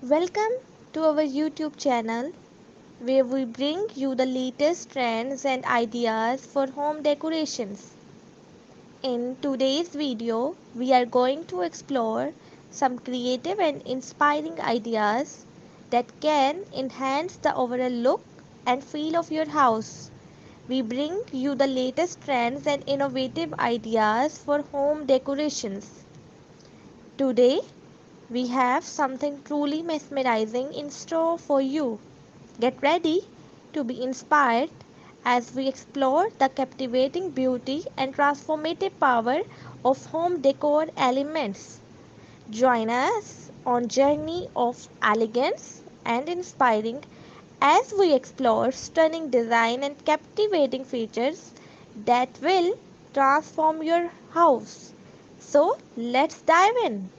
Welcome to our YouTube channel where we bring you the latest trends and ideas for home decorations. In today's video, we are going to explore some creative and inspiring ideas that can enhance the overall look and feel of your house. We bring you the latest trends and innovative ideas for home decorations. Today, we have something truly mesmerizing in store for you. Get ready to be inspired as we explore the captivating beauty and transformative power of home decor elements. Join us on journey of elegance and inspiring as we explore stunning design and captivating features that will transform your house. So, let's dive in.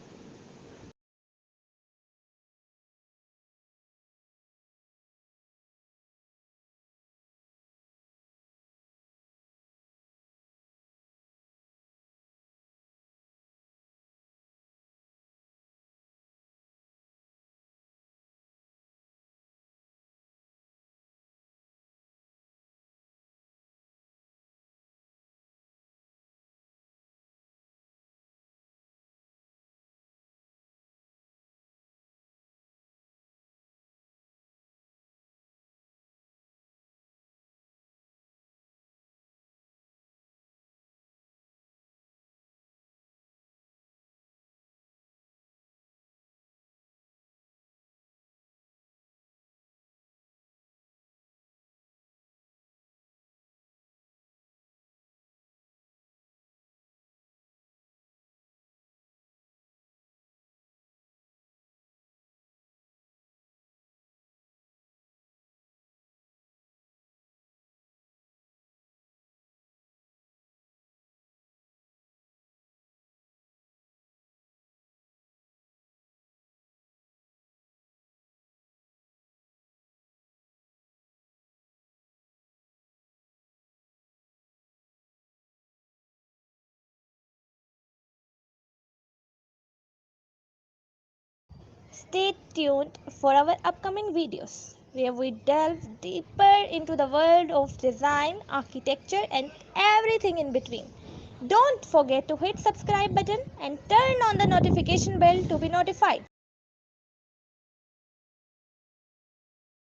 Stay tuned for our upcoming videos where we delve deeper into the world of design, architecture and everything in between. Don't forget to hit subscribe button and turn on the notification bell to be notified.